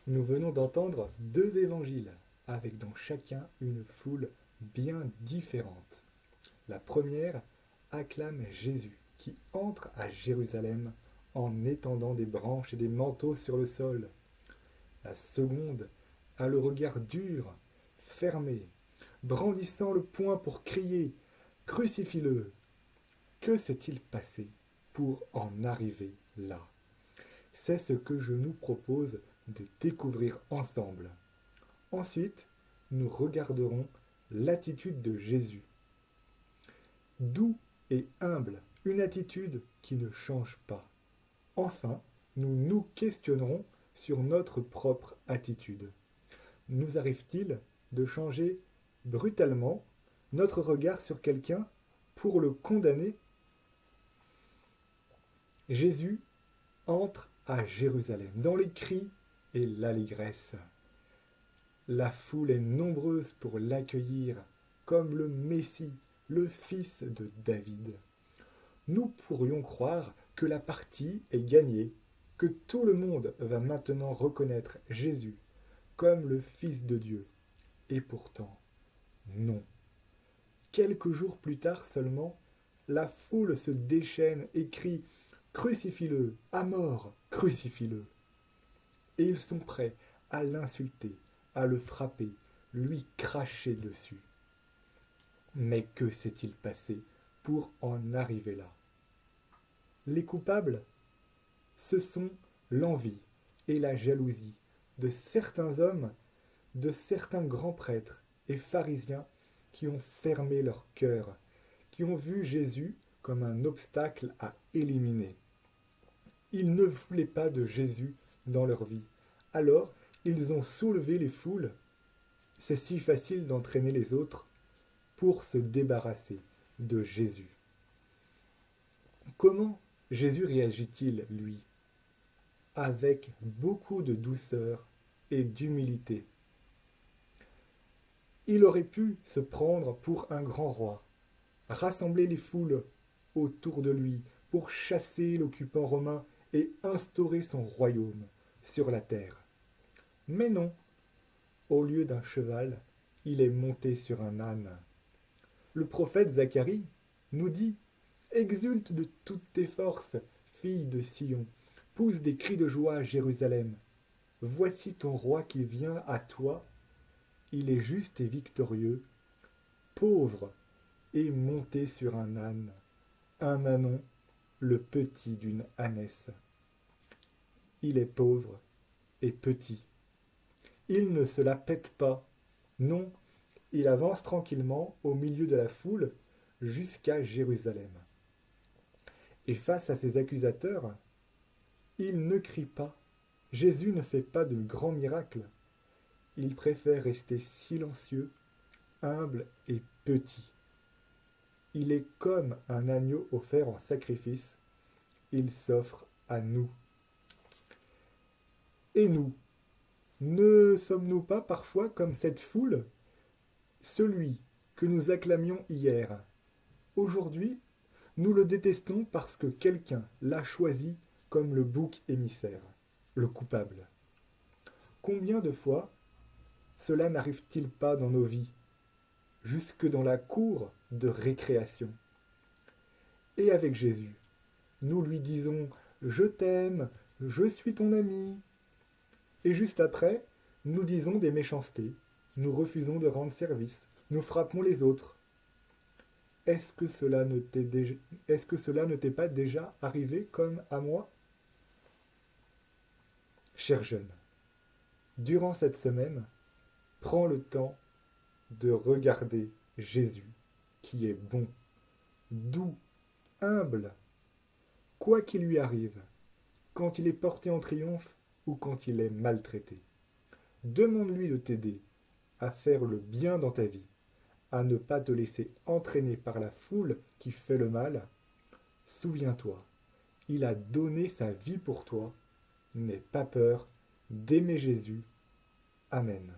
Nous venons d'entendre deux évangiles, avec dans chacun une foule bien différente. La première acclame Jésus, qui entre à Jérusalem en étendant des branches et des manteaux sur le sol. La seconde a le regard dur, fermé, brandissant le poing pour crier Crucifie-le. Que s'est-il passé pour en arriver là? C'est ce que je nous propose de découvrir ensemble. Ensuite, nous regarderons l'attitude de Jésus. Doux et humble, une attitude qui ne change pas. Enfin, nous nous questionnerons sur notre propre attitude. Nous arrive-t-il de changer brutalement notre regard sur quelqu'un pour le condamner? Jésus entre à Jérusalem dans les cris et l'allégresse. La foule est nombreuse pour l'accueillir comme le Messie, le fils de David. Nous pourrions croire que la partie est gagnée, que tout le monde va maintenant reconnaître Jésus comme le Fils de Dieu. Et pourtant, non. Quelques jours plus tard seulement, la foule se déchaîne et crie Crucifie-le, à mort, crucifie-le. Et ils sont prêts à l'insulter, à le frapper, lui cracher dessus. Mais que s'est-il passé pour en arriver là? Les coupables, ce sont l'envie et la jalousie de certains hommes, de certains grands prêtres et pharisiens qui ont fermé leur cœur, qui ont vu Jésus comme un obstacle à éliminer. Ils ne voulaient pas de Jésus dans leur vie. Alors, ils ont soulevé les foules. C'est si facile d'entraîner les autres pour se débarrasser de Jésus. Comment Jésus réagit-il, lui? Avec beaucoup de douceur et d'humilité. Il aurait pu se prendre pour un grand roi, rassembler les foules autour de lui pour chasser l'occupant romain et instaurer son royaume sur la terre. Mais non, au lieu d'un cheval, il est monté sur un âne. Le prophète Zacharie nous dit Exulte de toutes tes forces, fille de Sion, pousse des cris de joie à Jérusalem. Voici ton roi qui vient à toi, il est juste et victorieux, pauvre et monté sur un ânon, le petit d'une ânesse. Il est pauvre et petit. Il ne se la pète pas. Non, il avance tranquillement au milieu de la foule jusqu'à Jérusalem. Et face à ses accusateurs, il ne crie pas. Jésus ne fait pas de grands miracles. Il préfère rester silencieux, humble et petit. Il est comme un agneau offert en sacrifice. Il s'offre à nous. Et nous, ne sommes-nous pas parfois comme cette foule? Celui que nous acclamions hier, aujourd'hui, nous le détestons parce que quelqu'un l'a choisi comme le bouc émissaire, le coupable. Combien de fois cela n'arrive-t-il pas dans nos vies, jusque dans la cour de récréation? Et avec Jésus, nous lui disons Je t'aime, je suis ton ami. Et juste après, nous disons des méchancetés, nous refusons de rendre service, nous frappons les autres. Est-ce que cela ne t'est pas déjà arrivé comme à moi? Cher jeune, durant cette semaine, prends le temps de regarder Jésus, qui est bon, doux, humble, quoi qu'il lui arrive, quand il est porté en triomphe ou quand il est maltraité. Demande-lui de t'aider à faire le bien dans ta vie, à ne pas te laisser entraîner par la foule qui fait le mal. Souviens-toi, il a donné sa vie pour toi. N'aie pas peur d'aimer Jésus. Amen.